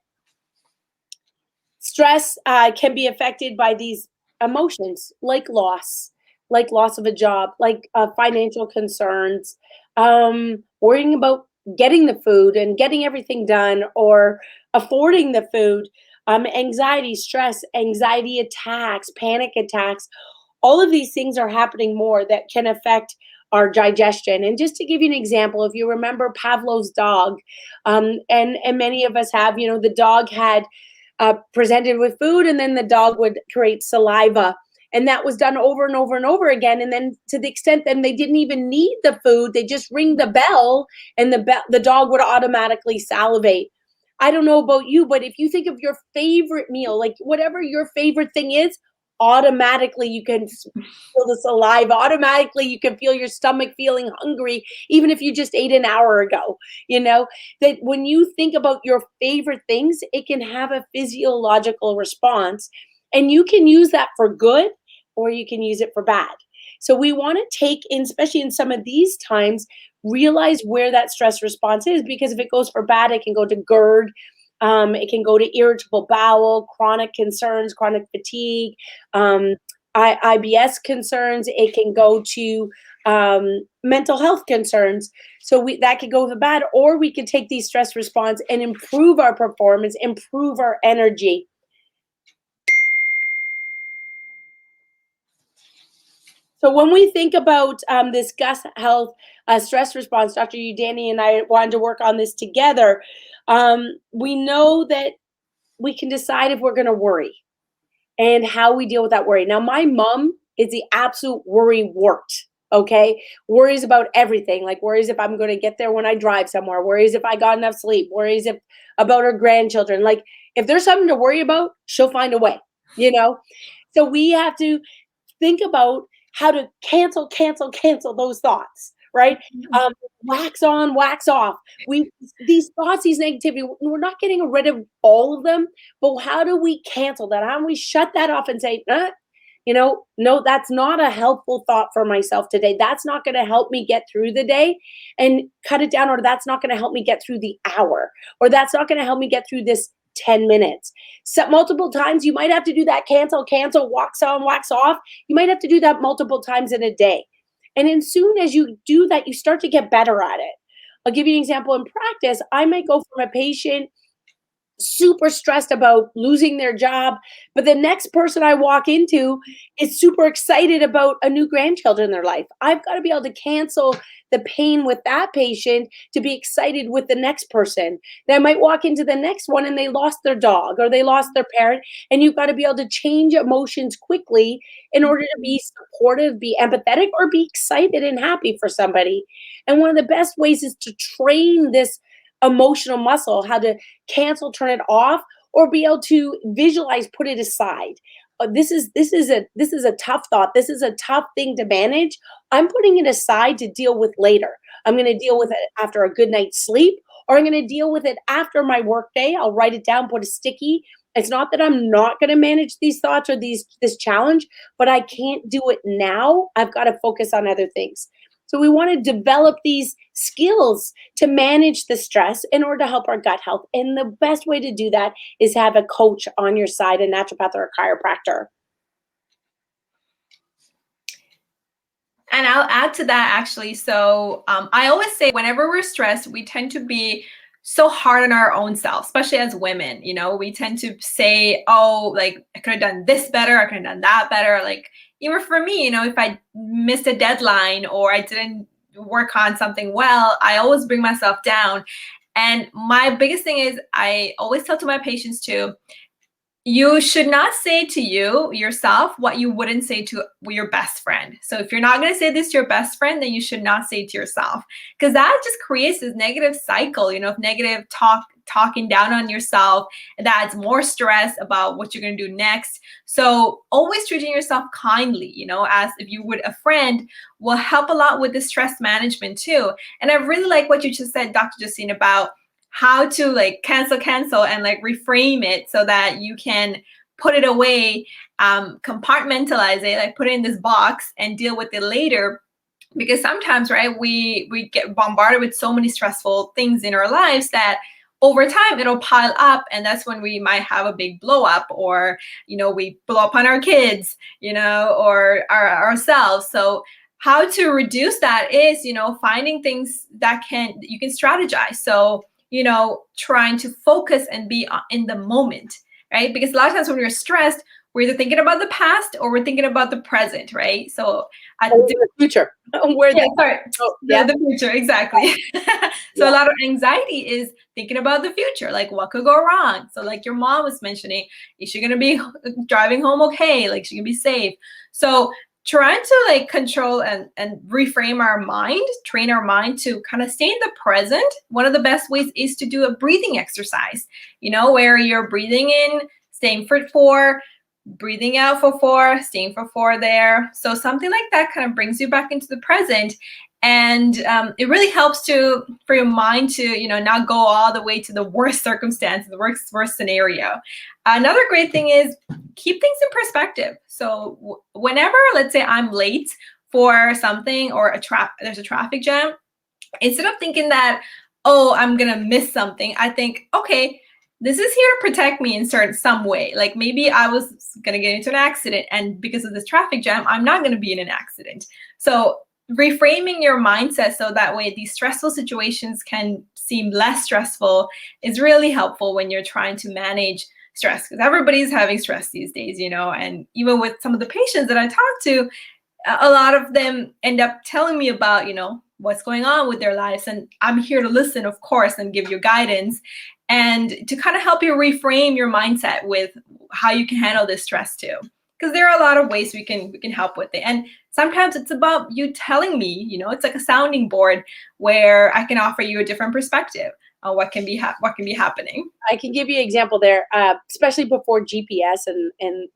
Stress can be affected by these emotions like loss of a job, like financial concerns, worrying about getting the food and getting everything done or affording the food, anxiety, stress, anxiety attacks, panic attacks. All of these things are happening more that can affect our digestion. And just to give you an example, if you remember Pavlov's dog, and many of us have, you know, the dog had presented with food and then the dog would create saliva. And that was done over and over and over again. And then to the extent that they didn't even need the food, they just ring the bell and the dog would automatically salivate. I don't know about you, but if you think of your favorite meal, like whatever your favorite thing is, automatically you can feel the saliva. Automatically you can feel your stomach feeling hungry, even if you just ate an hour ago. You know, that when you think about your favorite things, it can have a physiological response. And you can use that for good or you can use it for bad. So we want to take in, especially in some of these times, realize where that stress response is, because if it goes for bad, it can go to GERD. It can go to irritable bowel, chronic concerns, chronic fatigue, IBS concerns. It can go to mental health concerns. So that could go for bad, or we could take these stress response and improve our performance, improve our energy. So when we think about this gut health stress response, Dr. Udani and I wanted to work on this together. We know that we can decide if we're going to worry and how we deal with that worry. Now, my mom is the absolute worry wart. Okay. Worries about everything, like worries if I'm going to get there when I drive somewhere, worries if I got enough sleep, worries about her grandchildren. Like if there's something to worry about, she'll find a way, you know? So we have to think about how to cancel those thoughts, right? Wax on, wax off. These thoughts, these negativity, we're not getting rid of all of them, but how do we cancel that? How do we shut that off and say, No, that's not a helpful thought for myself today. That's not going to help me get through the day, and cut it down, or that's not going to help me get through the hour, or that's not going to help me get through this 10 minutes. So multiple times, you might have to do that cancel, wax on, wax off. You might have to do that multiple times in a day. And as soon as you do that, you start to get better at it. I'll give you an example in practice. I might go from a patient super stressed about losing their job, but the next person I walk into is super excited about a new grandchild in their life. I've got to be able to cancel the pain with that patient to be excited with the next person. They might walk into the next one and they lost their dog or they lost their parent, and you've got to be able to change emotions quickly in order to be supportive, be empathetic, or be excited and happy for somebody. And one of the best ways is to train this emotional muscle, how to cancel, turn it off, or be able to visualize, put it aside. This is a tough thought. This is a tough thing to manage. I'm putting it aside to deal with later. I'm going to deal with it after a good night's sleep, or I'm going to deal with it after my work day. I'll write it down, put a sticky. It's not that I'm not going to manage these thoughts or this challenge, but I can't do it now. I've got to focus on other things. So we want to develop these skills to manage the stress in order to help our gut health. And the best way to do that is have a coach on your side, a naturopath or a chiropractor. And I'll add to that actually. So I always say whenever we're stressed, we tend to be so hard on our own self, especially as women. We tend to say, oh, like I could have done this better, I could have done that better. Like even for me, if I missed a deadline or I didn't work on something well, I always bring myself down. And my biggest thing is I always tell to my patients too, you should not say to yourself what you wouldn't say to your best friend. So if you're not going to say this to your best friend, then you should not say it to yourself, because that just creates this negative cycle, of negative talking down on yourself. And that adds more stress about what you're going to do next. So always treating yourself kindly, as if you would a friend, will help a lot with the stress management too. And I really like what you just said, Dr. Justine, about how to like cancel and like reframe it so that you can put it away, compartmentalize it, like put it in this box and deal with it later. Because sometimes, right, we get bombarded with so many stressful things in our lives that over time it'll pile up, and that's when we might have a big blow up, or we blow up on our kids, or ourselves. So how to reduce that is finding things that you can strategize. So trying to focus and be in the moment, right? Because a lot of times when we're stressed, we're either thinking about the past or we're thinking about the present, right? So the future. The future, exactly. So a lot of anxiety is thinking about the future, like what could go wrong. So like your mom was mentioning, is she gonna be driving home okay? Like she can be safe. So trying to like control and reframe our mind, train our mind to kind of stay in the present. One of the best ways is to do a breathing exercise, where you're breathing in, staying for 4, breathing out for 4, staying for 4 there. So something like that kind of brings you back into the present. And it really helps for your mind to, not go all the way to the worst circumstance, the worst scenario. Another great thing is keep things in perspective. So whenever, let's say I'm late for something or there's a traffic jam, instead of thinking that, oh, I'm going to miss something, I think, okay, this is here to protect me in some way. Like maybe I was going to get into an accident, and because of this traffic jam, I'm not going to be in an accident. So reframing your mindset so that way these stressful situations can seem less stressful is really helpful when you're trying to manage stress, because everybody's having stress these days, and even with some of the patients that I talk to, a lot of them end up telling me about, what's going on with their lives. And I'm here to listen, of course, and give you guidance and to kind of help you reframe your mindset with how you can handle this stress too. Because there are a lot of ways we can help with it. And sometimes it's about you telling me, it's like a sounding board where I can offer you a different perspective on what can be happening. I can give you an example there, especially before GPS and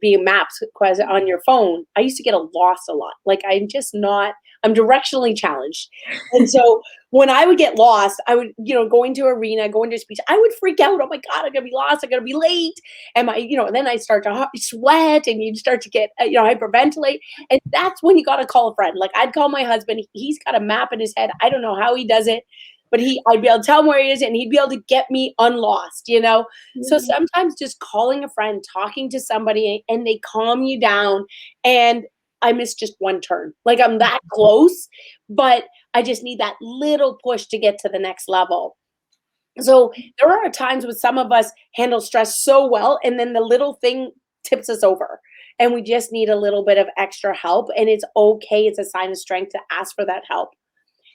being maps on your phone. I used to get lost a lot. Like I'm just not I'm directionally challenged. And so when I would get lost, I would, going to arena, going to speech, I would freak out. Oh my God, I'm going to be lost. I'm going to be late. And and then I start to sweat and you start to get, hyperventilate. And that's when you got to call a friend. Like I'd call my husband. He's got a map in his head. I don't know how he does it, but I'd be able to tell him where he is and he'd be able to get me unlost, So sometimes just calling a friend, talking to somebody and they calm you down, and I miss just one turn. Like I'm that close, but I just need that little push to get to the next level. So there are times when some of us handle stress so well, and then the little thing tips us over and we just need a little bit of extra help, and it's okay. It's a sign of strength to ask for that help.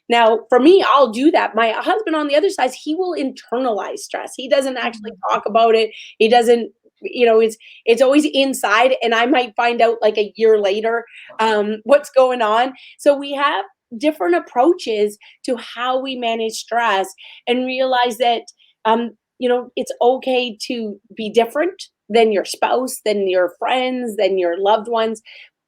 Now, for me, I'll do that. My husband on the other side, he will internalize stress. He doesn't actually talk about it. He doesn't, it's always inside, and I might find out like a year later what's going on. So we have different approaches to how we manage stress, and realize that, it's okay to be different than your spouse, than your friends, than your loved ones.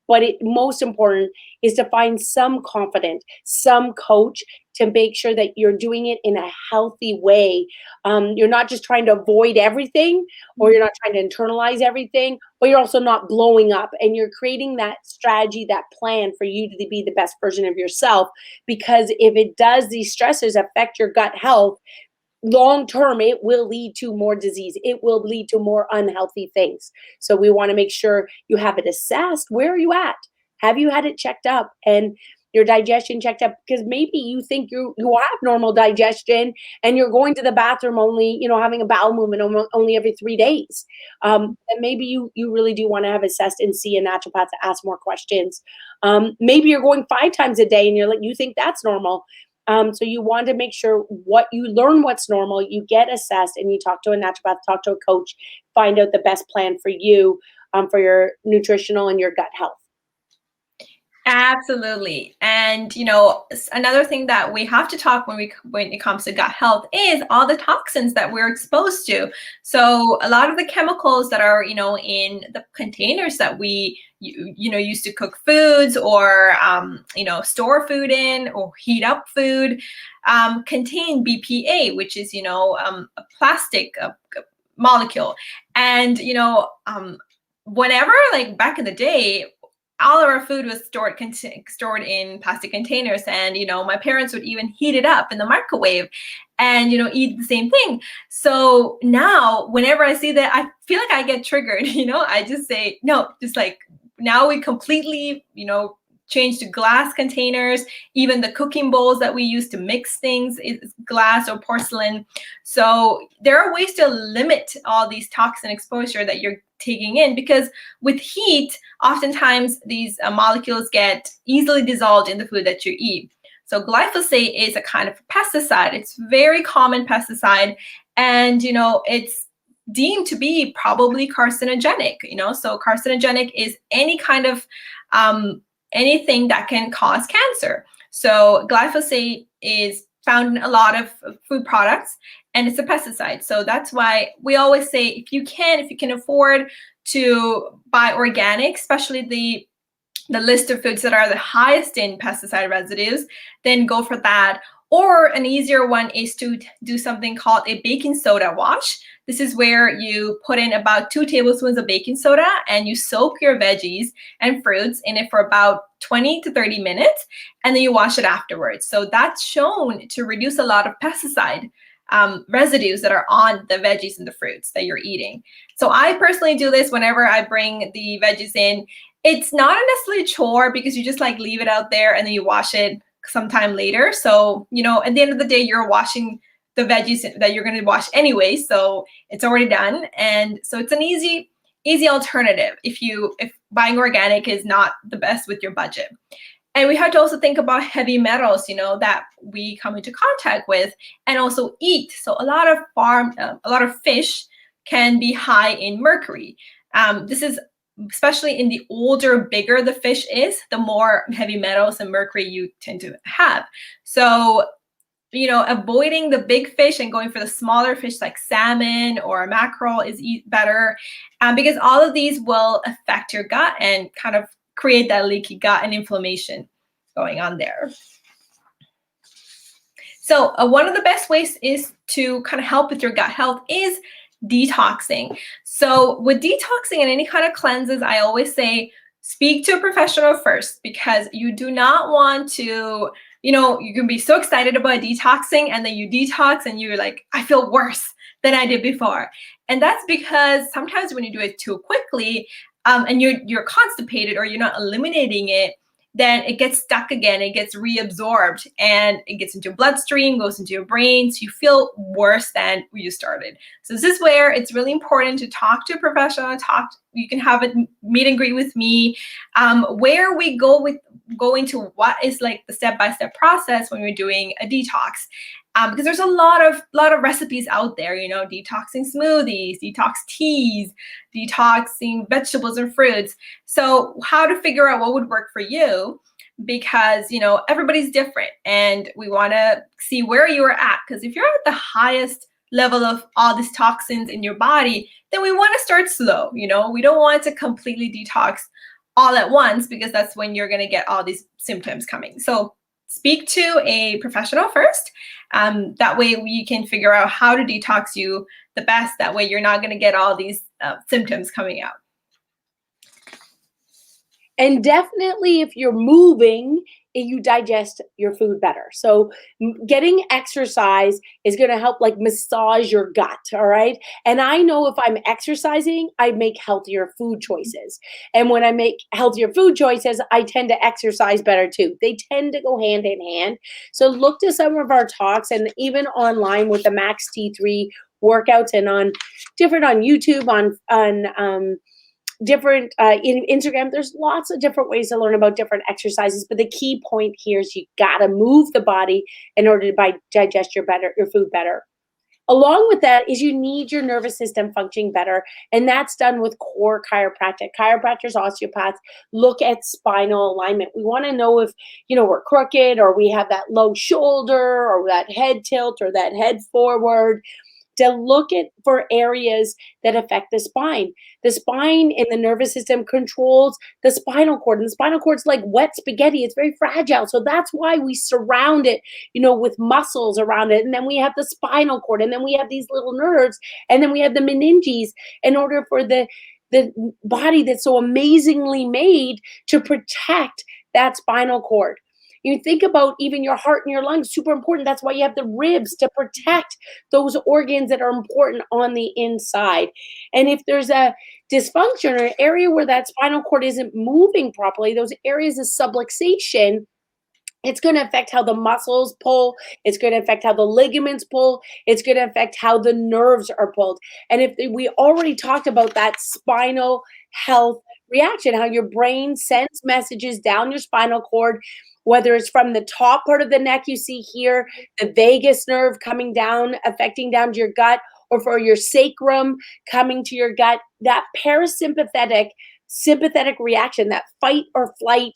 But most important is to find some confidant, some coach to make sure that you're doing it in a healthy way. You're not just trying to avoid everything, or you're not trying to internalize everything, but you're also not blowing up, and you're creating that strategy, that plan for you to be the best version of yourself. Because if it does, these stressors affect your gut health, long term, it will lead to more disease. It will lead to more unhealthy things. So we want to make sure you have it assessed. Where are you at? Have you had it checked up and your digestion checked up? Because maybe you think you have normal digestion and you're going to the bathroom only, having a bowel movement only every 3 days. And maybe you really do want to have assessed and see a naturopath to ask more questions. Maybe you're going 5 times a day and you think that's normal. So you want to make sure what's normal, you get assessed, and you talk to a naturopath, talk to a coach, find out the best plan for you, for your nutritional and your gut health. Absolutely. And, another thing that we have to talk when it comes to gut health is all the toxins that we're exposed to. So a lot of the chemicals that are, in the containers that we, used to cook foods or, store food in or heat up food, contain BPA, which is, a plastic molecule. And, whenever, like back in the day, all of our food was stored in plastic containers, and my parents would even heat it up in the microwave and eat the same thing. So now whenever I see that, I feel like I get triggered. I just say no. Just like now we completely change to glass containers. Even the cooking bowls that we use to mix things is glass or porcelain. So there are ways to limit all these toxin exposure that you're taking in, because with heat, oftentimes these molecules get easily dissolved in the food that you eat. So glyphosate is a kind of pesticide. It's very common pesticide, and it's deemed to be probably carcinogenic. So carcinogenic is any kind of anything that can cause cancer. So glyphosate is found in a lot of food products, and it's a pesticide. So that's why we always say, if you can afford to buy organic, especially the list of foods that are the highest in pesticide residues, then go for that. Or an easier one is to do something called a baking soda wash. This is where you put in about 2 tablespoons of baking soda and you soak your veggies and fruits in it for about 20 to 30 minutes, and then you wash it afterwards. So that's shown to reduce a lot of pesticide residues that are on the veggies and the fruits that you're eating. So I personally do this whenever I bring the veggies in. It's not necessarily a chore, because you just like leave it out there and then you wash it sometime later. So, at the end of the day, you're washing the veggies that you're going to wash anyway. So it's already done. And so it's an easy alternative if buying organic is not the best with your budget. And we have to also think about heavy metals, that we come into contact with and also eat. So a lot of fish can be high in mercury. This is especially in the older, bigger the fish is, the more heavy metals and mercury you tend to have. So, avoiding the big fish and going for the smaller fish like salmon or mackerel is better, because all of these will affect your gut and kind of create that leaky gut and inflammation. going on there. So one of the best ways is to kind of help with your gut health is detoxing. So with detoxing and any kind of cleanses, I always say speak to a professional first, because you do not want to, you can be so excited about detoxing and then you detox and you're like, I feel worse than I did before. And that's because sometimes when you do it too quickly and you're constipated or you're not eliminating it, then it gets stuck again, it gets reabsorbed and it gets into your bloodstream, goes into your brain, so you feel worse than when you started. So this is where it's really important to talk to a professional, you can have a meet and greet with me, where we go into what is like the step-by-step process when we're doing a detox. Because there's a lot of recipes out there, detoxing smoothies, detox teas, detoxing vegetables and fruits. So how to figure out what would work for you, because, everybody's different and we want to see where you are at. Because if you're at the highest level of all these toxins in your body, then we want to start slow. We don't want to completely detox all at once, because that's when you're going to get all these symptoms coming. So speak to a professional first. That way we can figure out how to detox you the best. That way you're not going to get all these symptoms coming out. And definitely if you're moving, you digest your food better. So getting exercise is going to help like massage your gut. All right. And I know if I'm exercising, I make healthier food choices. And when I make healthier food choices, I tend to exercise better too. They tend to go hand in hand. So look to some of our talks, and even online with the Max T3 workouts, and on YouTube, on different in Instagram. There's lots of different ways to learn about different exercises, but the key point here is you got to move the body in order to digest your food better. Along with that is you need your nervous system functioning better, and that's done with core chiropractic. Chiropractors, osteopaths look at spinal alignment. We want to know if we're crooked, or we have that low shoulder, or that head tilt, or that head forward, to look for areas that affect the spine. The spine in the nervous system controls the spinal cord, and the spinal cord's like wet spaghetti. It's very fragile. So that's why we surround it, with muscles around it. And then we have the spinal cord, and then we have these little nerves, and then we have the meninges, in order for the body that's so amazingly made to protect that spinal cord. You think about even your heart and your lungs, super important. That's why you have the ribs, to protect those organs that are important on the inside. And if there's a dysfunction or an area where that spinal cord isn't moving properly, those areas of subluxation, it's going to affect how the muscles pull. It's going to affect how the ligaments pull. It's going to affect how the nerves are pulled. And if we already talked about that spinal health reaction, how your brain sends messages down your spinal cord, whether it's from the top part of the neck you see here, the vagus nerve coming down, affecting down to your gut, or for your sacrum coming to your gut, that sympathetic reaction, that fight or flight,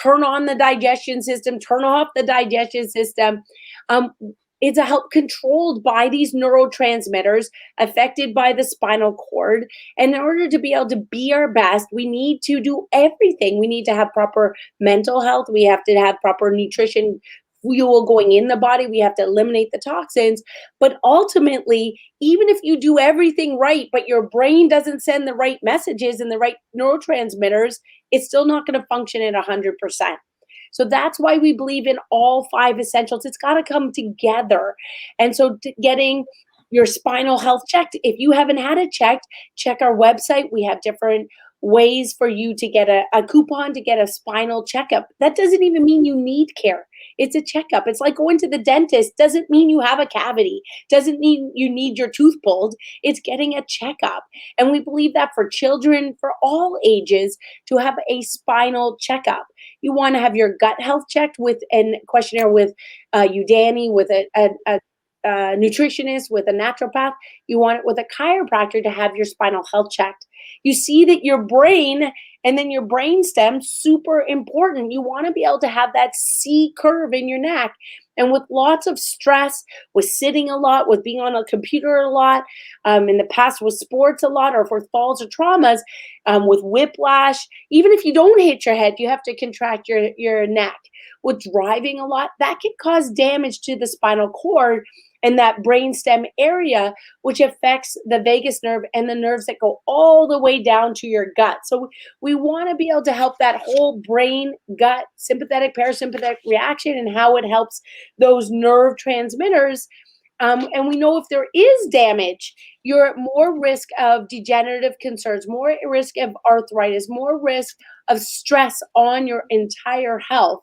turn on the digestion system, turn off the digestion system, it's a help controlled by these neurotransmitters affected by the spinal cord. And in order to be able to be our best, we need to do everything. We need to have proper mental health. We have to have proper nutrition fuel going in the body. We have to eliminate the toxins. But ultimately, even if you do everything right, but your brain doesn't send the right messages and the right neurotransmitters, it's still not going to function at 100%. So that's why we believe in all 5 essentials. It's got to come together. And so getting your spinal health checked, if you haven't had it checked, check our website. We have different ways for you to get a coupon to get a spinal checkup. That doesn't even mean you need care. It's a checkup. It's like going to the dentist. Doesn't mean you have a cavity. Doesn't mean you need your tooth pulled. It's getting a checkup. And we believe that for children, for all ages, to have a spinal checkup. You want to have your gut health checked with a questionnaire with Udani, with a nutritionist, with a naturopath. You want it with a chiropractor to have your spinal health checked. You see that your brain And then your brain stem, super important. You want to be able to have that C curve in your neck. And with lots of stress, with sitting a lot, with being on a computer a lot, in the past with sports a lot, or for falls or traumas, with whiplash, even if you don't hit your head, you have to contract your neck. With driving a lot, that can cause damage to the spinal cord and that brainstem area, which affects the vagus nerve and the nerves that go all the way down to your gut. So we want to be able to help that whole brain, gut, sympathetic, parasympathetic reaction and how it helps those nerve transmitters. And we know if there is damage, you're at more risk of degenerative concerns, more risk of arthritis, more risk of stress on your entire health.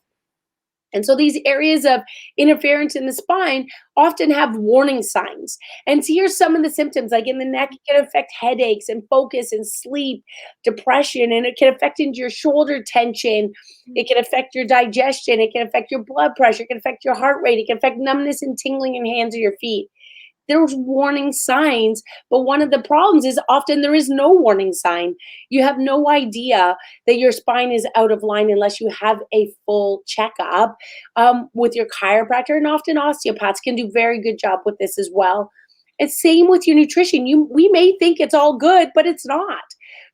And so these areas of interference in the spine often have warning signs. And so here's some of the symptoms, like in the neck, it can affect headaches and focus and sleep, depression, and it can affect into your shoulder tension. It can affect your digestion. It can affect your blood pressure. It can affect your heart rate. It can affect numbness and tingling in hands or your feet. There's warning signs, but one of the problems is often there is no warning sign. You have no idea that your spine is out of line unless you have a full checkup with your chiropractor, and often osteopaths can do very good job with this as well. And same with your nutrition. We may think it's all good, but it's not.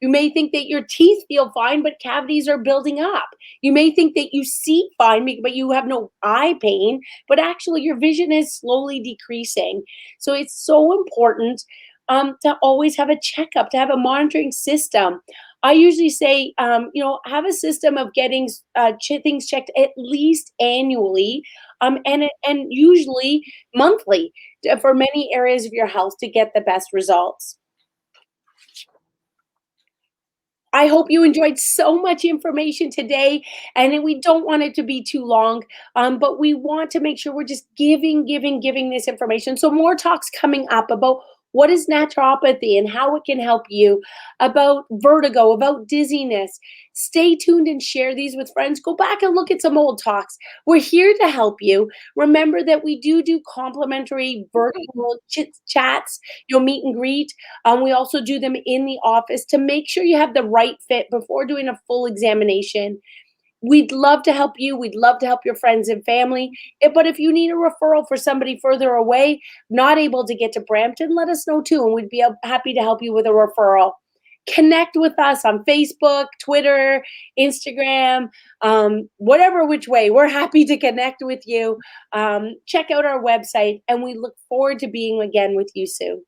You may think that your teeth feel fine, but cavities are building up. You may think that you see fine, but you have no eye pain, but actually your vision is slowly decreasing. So it's so important to always have a checkup, to have a monitoring system. I usually say, have a system of getting things checked at least annually, and usually monthly for many areas of your health to get the best results. I hope you enjoyed so much information today, and we don't want it to be too long, but we want to make sure we're just giving this information. So more talks coming up about what is naturopathy and how it can help you, about vertigo, about dizziness. Stay tuned and share these with friends. Go back and look at some old talks. We're here to help you. Remember that we do complimentary virtual chats, meet and greet. We also do them in the office to make sure you have the right fit before doing a full examination. We'd love to help you. We'd love to help your friends and family. But if you need a referral for somebody further away, not able to get to Brampton, let us know too, and we'd be happy to help you with a referral. Connect with us on Facebook, Twitter, Instagram, whatever which way. We're happy to connect with you. Check out our website, and we look forward to being again with you soon.